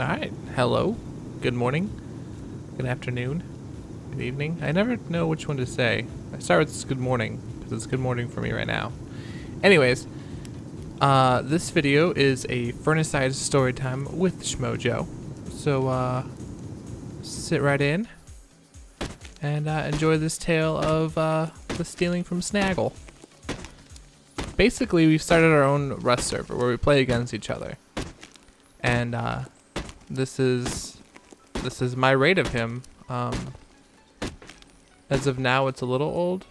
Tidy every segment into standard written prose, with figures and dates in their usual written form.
Alright, hello, good morning, good afternoon, good evening. I never know which one to say. I start with good morning, because it's good morning for me right now. Anyways, this video is a furnace-side story time with Shmojo. So, sit right in and enjoy this tale of the stealing from Snaggle. Basically, we've started our own Rust server where we play against each other. And this is my rate of him. As of now, it's a little old,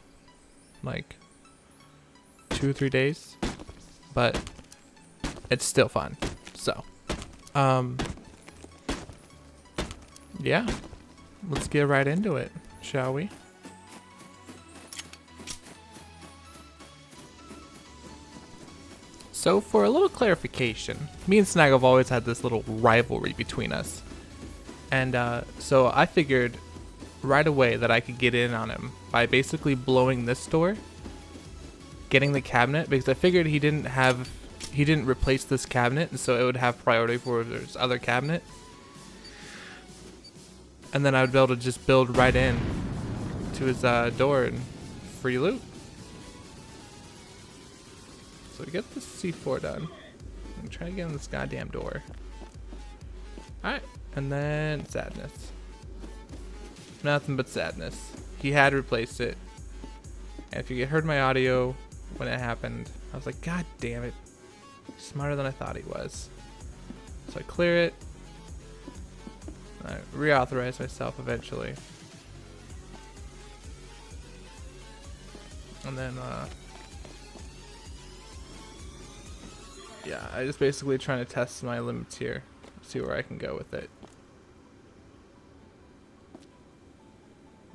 like 2 or 3 days, but it's still fun. So, yeah, let's get right into it, shall we? So for a little clarification, me and Snaggle have always had this little rivalry between us. And so I figured right away that I could get in on him by basically blowing this door, getting the cabinet, because I figured he didn't replace this cabinet, and so it would have priority for his other cabinet. And then I would be able to just build right in to his door and free loot. So we get this C4 done. I'm trying to get in this goddamn door. Alright, and then sadness. Nothing but sadness. He had replaced it. And if you heard my audio when it happened, I was like, God damn it. Smarter than I thought he was. So I clear it. I reauthorize myself eventually. And then, yeah, I just basically trying to test my limits here. See where I can go with it.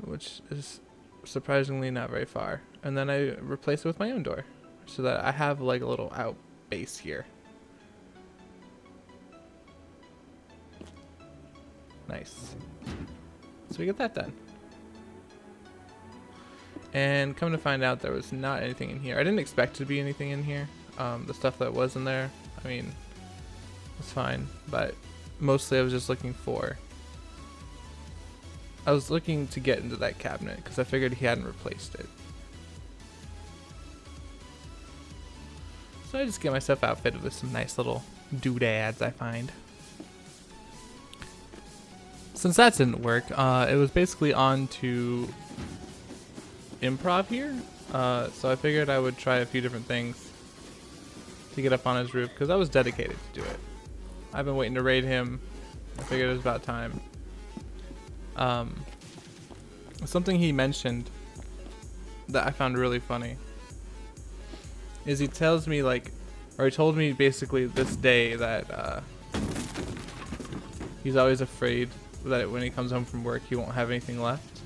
Which is surprisingly not very far. And then I replace it with my own door. So that I have like a little out base here. Nice. So we get that done. And come to find out there was not anything in here. I didn't expect to be anything in here. The stuff that was in there, I mean, it's fine, but mostly I was just looking to get into that cabinet because I figured he hadn't replaced it. So I just get myself outfitted with some nice little doodads I find. Since that didn't work, it was basically on to improv here. So I figured I would try a few different things to get up on his roof because I was dedicated to do it. I've been waiting to raid him. I figured it was about time. Something he mentioned that I found really funny is he tells me he told me basically this day that he's always afraid that when he comes home from work he won't have anything left.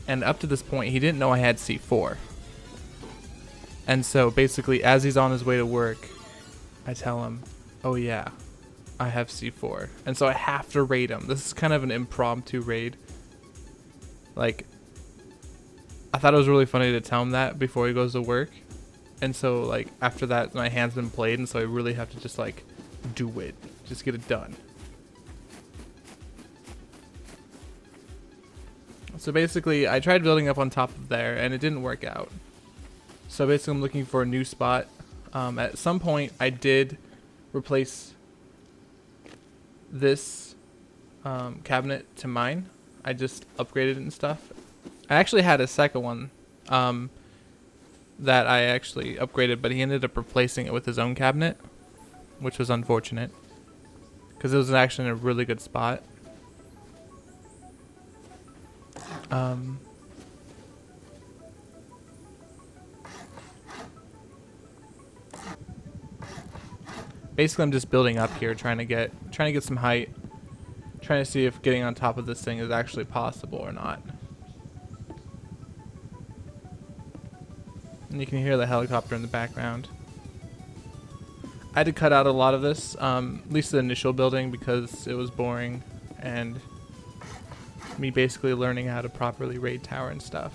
And up to this point he didn't know I had C4. And so basically as he's on his way to work, I tell him, oh yeah, I have C4. And so I have to raid him. This is kind of an impromptu raid. Like, I thought it was really funny to tell him that before he goes to work. And so like after that my hand's been played, and so I really have to just like do it. Just get it done. So basically I tried building up on top of there and it didn't work out. So basically I'm looking for a new spot. At some point I did replace this cabinet to mine. I just upgraded it and stuff. I actually had a second one that I actually upgraded, but he ended up replacing it with his own cabinet, which was unfortunate because it was actually in a really good spot. Basically I'm just building up here, trying to get some height, trying to see if getting on top of this thing is actually possible or not. And you can hear the helicopter in the background. I had to cut out a lot of this, at least the initial building, because it was boring and me basically learning how to properly raid tower and stuff.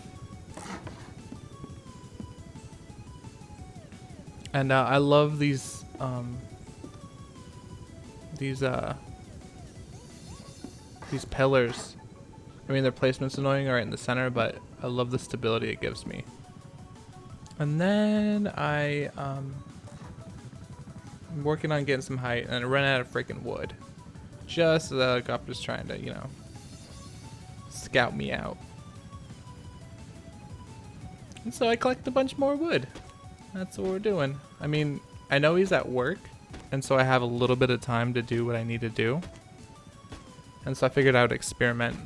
And I love these These pillars, I mean, their placement's annoying right in the center, but I love the stability it gives me. And then I'm working on getting some height, and I ran out of freaking wood. Just as the helicopter's trying to, you know, scout me out. And so I collect a bunch more wood. That's what we're doing. I mean, I know he's at work, and so I have a little bit of time to do what I need to do. And so I figured I would experiment.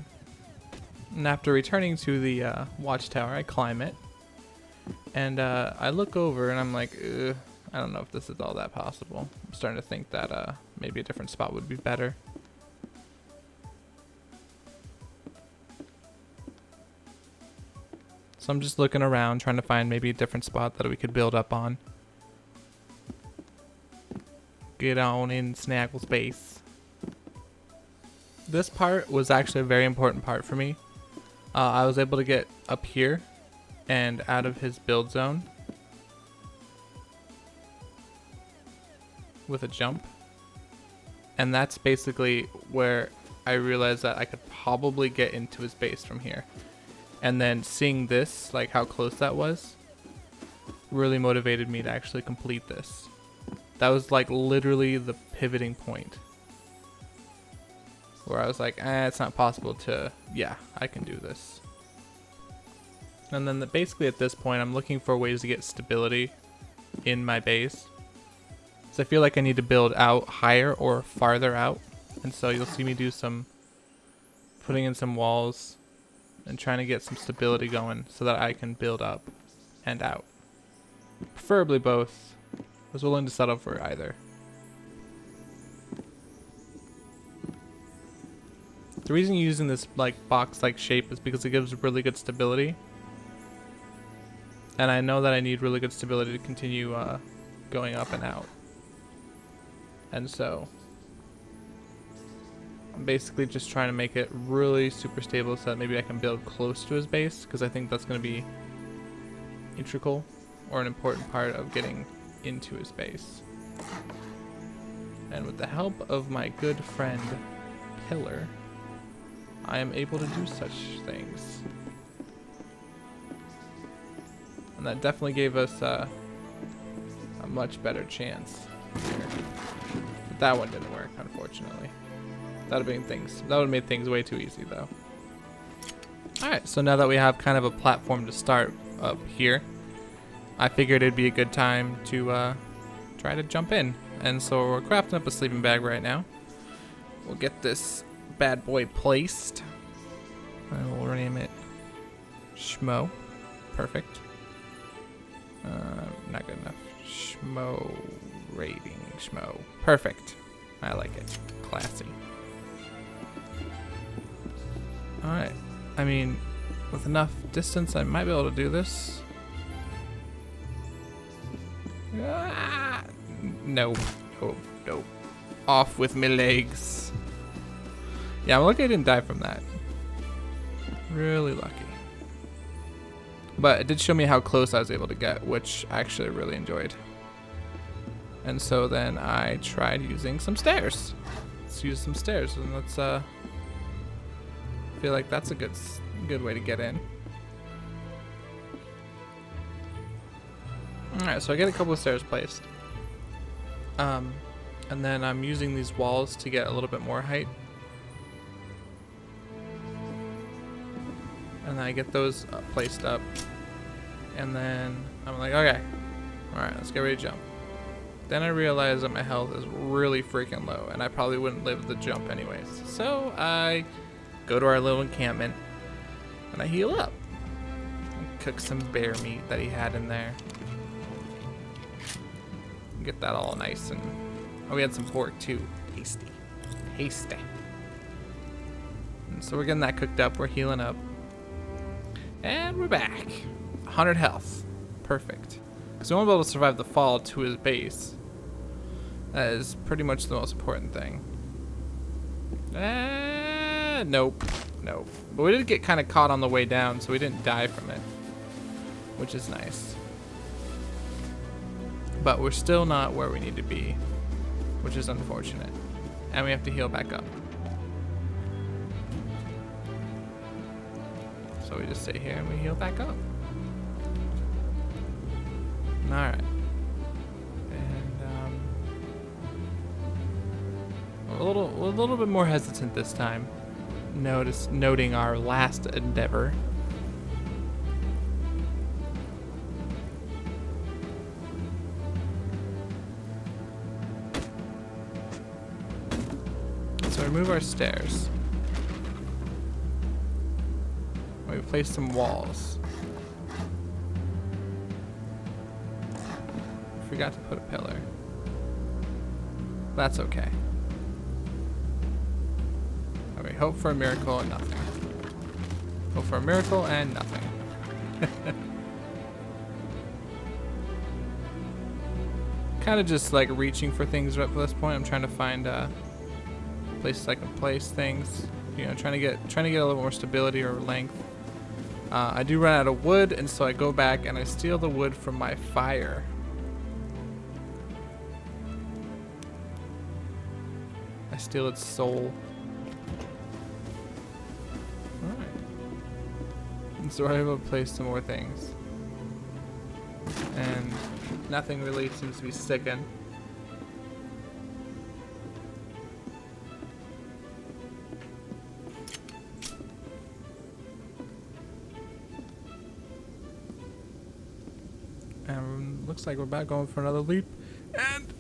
And after returning to the watchtower, I climb it. And I look over and I'm like, I don't know if this is all that possible. I'm starting to think that maybe a different spot would be better. So I'm just looking around, trying to find maybe a different spot that we could build up on. Get on in Snaggle's base. This part was actually a very important part for me. I was able to get up here and out of his build zone with a jump. And that's basically where I realized that I could probably get into his base from here. And then seeing this, like how close that was, really motivated me to actually complete this. That was like literally the pivoting point. Where I was like, it's not possible to, yeah, I can do this. And then basically at this point, I'm looking for ways to get stability in my base. So I feel like I need to build out higher or farther out. And so you'll see me do some, putting in some walls and trying to get some stability going so that I can build up and out. Preferably both. I was willing to settle for either. The reason you're using this like box-like shape is because it gives really good stability. And I know that I need really good stability to continue going up and out. And so I'm basically just trying to make it really super stable so that maybe I can build close to his base, because I think that's going to be integral or an important part of getting into his base. And with the help of my good friend Pillar, I am able to do such things. And that definitely gave us a much better chance here. But that one didn't work, unfortunately. That would have made things way too easy, though. Alright, so now that we have kind of a platform to start up here, I figured it'd be a good time to try to jump in. And so we're crafting up a sleeping bag right now. We'll get this bad boy placed. And we'll rename it Shmo. Perfect. Not good enough. Shmo rating. Shmo. Perfect. I like it. Classy. Alright. I mean, with enough distance, I might be able to do this. Ah! No. No. No. Off with my legs. Yeah, I'm lucky I didn't die from that. Really lucky. But it did show me how close I was able to get, which I actually really enjoyed. And so then I tried using some stairs. Let's use some stairs, and let's feel like that's a good way to get in. Alright, so I get a couple of stairs placed. And then I'm using these walls to get a little bit more height. And then I get those placed up. And then I'm like, okay. Alright, let's get ready to jump. Then I realize that my health is really freaking low, and I probably wouldn't live the jump anyways. So I go to our little encampment, and I heal up. And cook some bear meat that he had in there. Get that all nice and... Oh, we had some pork too. Tasty. Tasty. And so we're getting that cooked up. We're healing up. And we're back. 100 health. Perfect. Because we won't be able to survive the fall to his base. That is pretty much the most important thing. Nope. Nope. But we did get kind of caught on the way down, so we didn't die from it. Which is nice. But we're still not where we need to be. Which is unfortunate. And we have to heal back up. So we just stay here and we heal back up. Alright. And a little bit more hesitant this time. Noting our last endeavor. So remove our stairs. We place some walls. Forgot to put a pillar. That's okay. Okay, hope for a miracle and nothing. Hope for a miracle and nothing. Kind of just like reaching for things right at this point. I'm trying to find places I can place things. You know, trying to get a little more stability or length. I do run out of wood, and so I go back and I steal the wood from my fire. I steal its soul. Alright. And so we're able to place some more things. And nothing really seems to be sticking. And looks like we're about going for another leap. And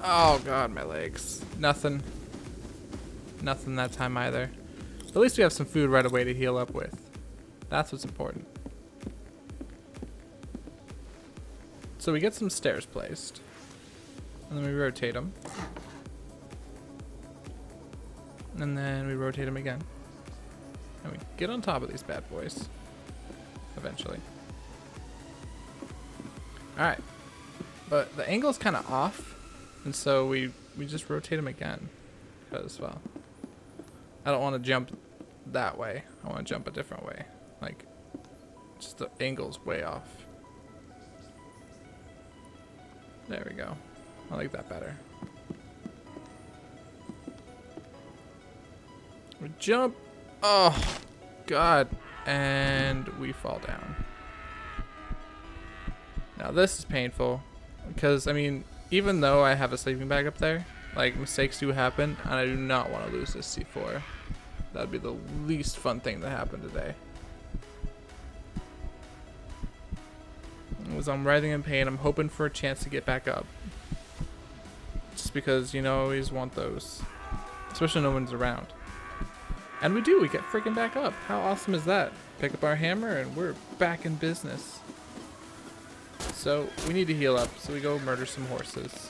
oh god, my legs. Nothing that time either. But at least we have some food right away to heal up with. That's what's important. So we get some stairs placed. And then we rotate them. And then we rotate them again. And we get on top of these bad boys. Eventually. Alright. But the angle's kind of off. And so we just rotate them again. Because, well, I don't want to jump that way. I want to jump a different way. Like, just the angle's way off. There we go. I like that better. We jump. Oh, God. And we fall down. Now this is painful. Because, I mean, even though I have a sleeping bag up there, like, mistakes do happen. And I do not want to lose this C4. That'd be the least fun thing that happened today. As I'm writhing in pain, I'm hoping for a chance to get back up. Just because, you know, I always want those. Especially when no one's around. And we do, we get freaking back up. How awesome is that? Pick up our hammer and we're back in business. So, we need to heal up, so we go murder some horses.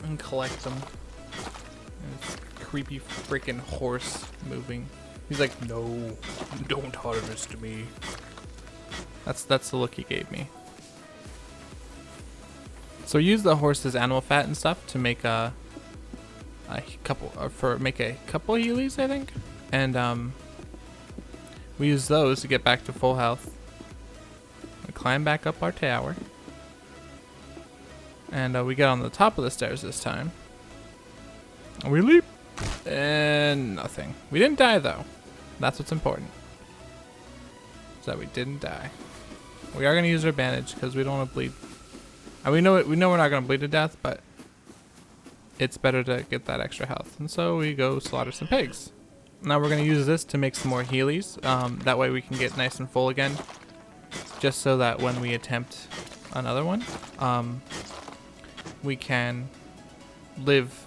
And collect them. And it's creepy freaking horse moving. He's like, no, don't harvest me. That's the look he gave me. So we use the horse's animal fat and stuff to make a couple Heelys, I think. And we use those to get back to full health. We climb back up our tower. And we get on the top of the stairs this time. And we leap. And nothing. We didn't die though. That's what's important. Is that we didn't die. We are gonna use our bandage because we don't want to bleed. And we know we're not gonna bleed to death, but it's better to get that extra health. And so we go slaughter some pigs. Now we're gonna use this to make some more Heelys. That way we can get nice and full again. Just so that when we attempt another one, we can live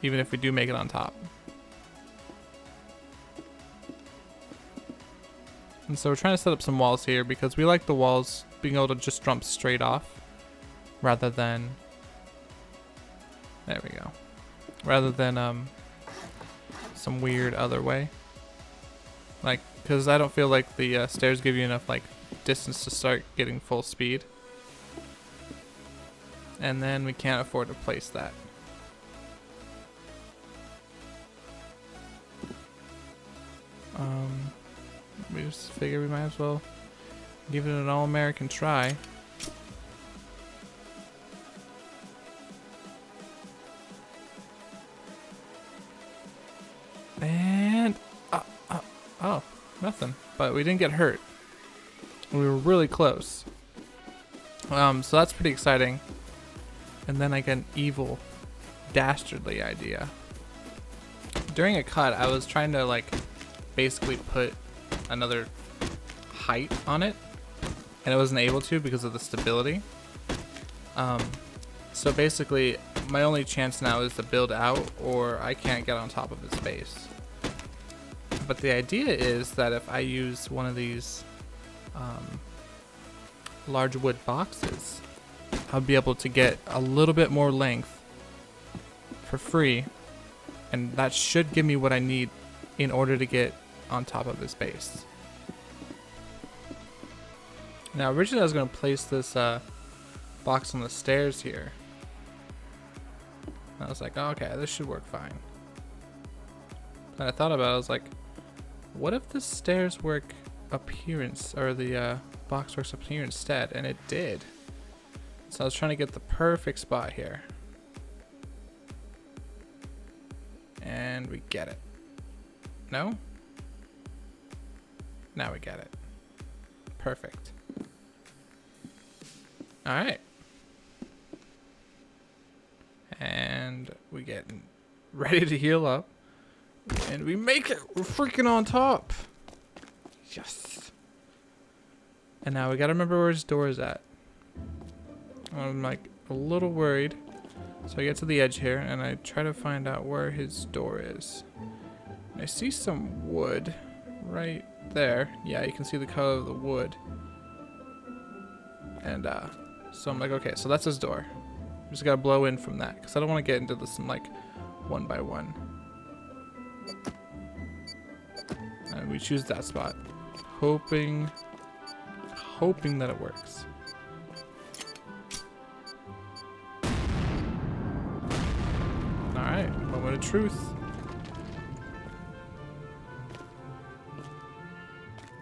even if we do make it on top. And so we're trying to set up some walls here because we like the walls being able to just jump straight off rather than, there we go, rather than some weird other way. Like, because I don't feel like the stairs give you enough like distance to start getting full speed. And then we can't afford to place that. We just figure we might as well give it an all-American try. And Nothing. But we didn't get hurt. We were really close. So that's pretty exciting. And then I get an evil, dastardly idea. During a cut, I was trying to like basically put another height on it, and I wasn't able to because of the stability. So basically, my only chance now is to build out, or I can't get on top of its base. But the idea is that if I use one of these large wood boxes, I'll be able to get a little bit more length for free, and that should give me what I need in order to get on top of this base. Now originally I was going to place this box on the stairs here. And I was like, oh, okay, this should work fine. Then I thought about it, I was like, what if the stairs work up here, or the box works up here instead? And it did. So I was trying to get the perfect spot here. And we get it. No? Now we get it. Perfect. Alright. And we get ready to heal up. And we make it! We're freaking on top! Yes! And now we gotta remember where his door is at. I'm like a little worried. So I get to the edge here and I try to find out where his door is. And I see some wood right there. Yeah, you can see the color of the wood. And so I'm like, okay, so that's his door. Just gotta blow in from that because I don't want to get into this in like one by one. And we choose that spot, hoping that it works. Alright, moment of truth.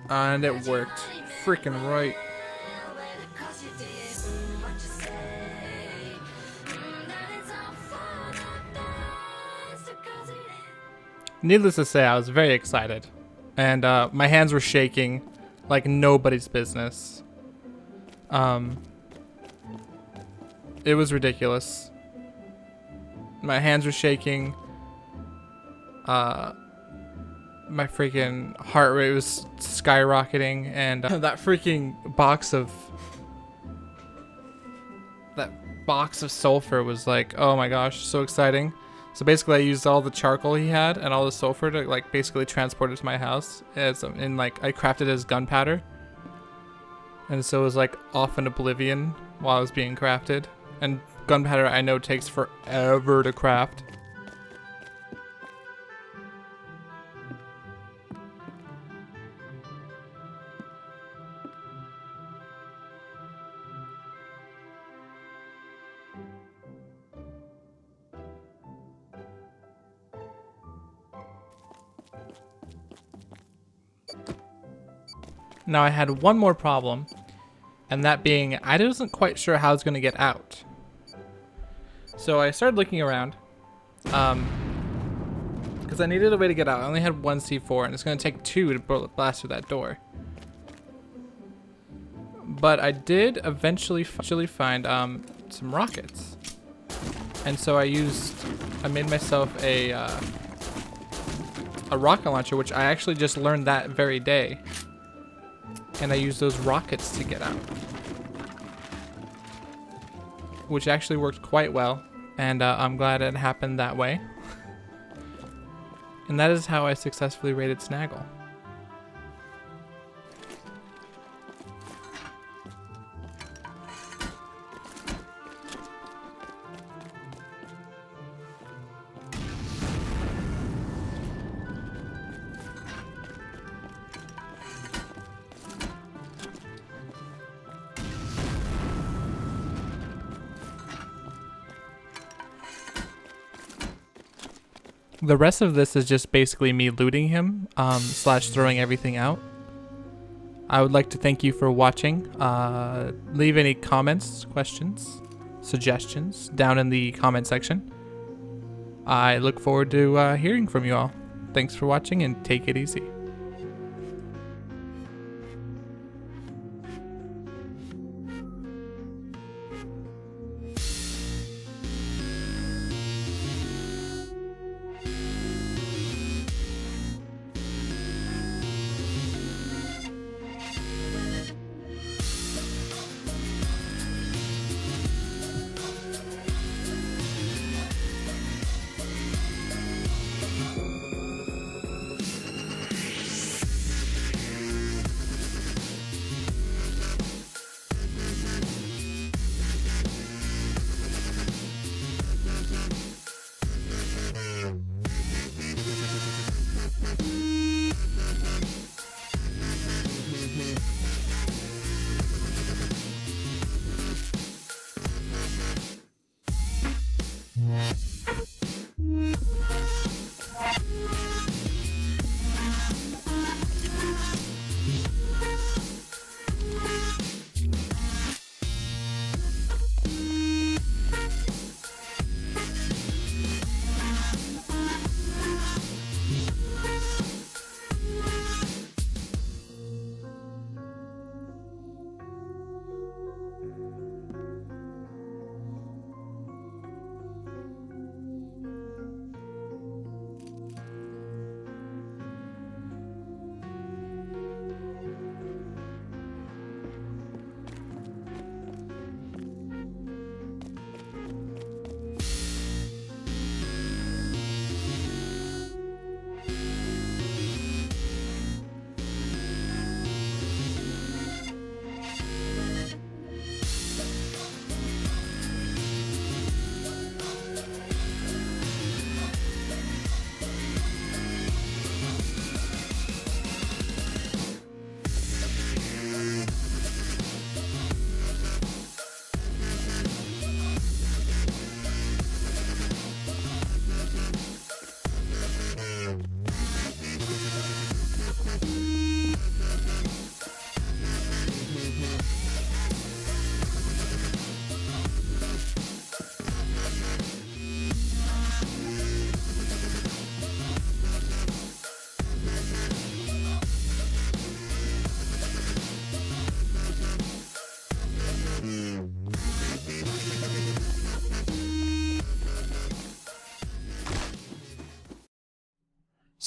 And it worked. Freaking right. Needless to say, I was very excited. And my hands were shaking like nobody's business. It was ridiculous. My hands were shaking. My freaking heart rate was skyrocketing, and that freaking box of sulfur was like, oh my gosh, so exciting. So basically I used all the charcoal he had and all the sulfur to like basically transport it to my house, as in like I crafted it as gunpowder. And so it was like off in oblivion while it was being crafted. And gunpowder, I know, takes forever to craft. Now I had one more problem, and that being I wasn't quite sure how I was going to get out. So I started looking around, because I needed a way to get out. I only had one C4, and it's going to take 2 to blast through that door. But I did eventually find some rockets, and so I made myself a rocket launcher, which I actually just learned that very day. And I used those rockets to get out, which actually worked quite well, and I'm glad it happened that way. And that is how I successfully raided Snaggle. The rest of this is just basically me looting him, slash throwing everything out. I would like to thank you for watching. Leave any comments, questions, suggestions down in the comment section. I look forward to hearing from you all. Thanks for watching and take it easy.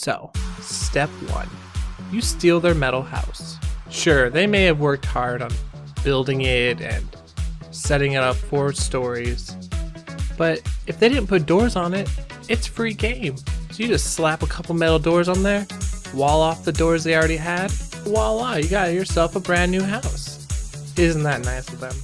So, step 1. You steal their metal house. Sure, they may have worked hard on building it and setting it up 4 stories, but if they didn't put doors on it, it's free game. So you just slap a couple metal doors on there, wall off the doors they already had, voila, you got yourself a brand new house. Isn't that nice of them?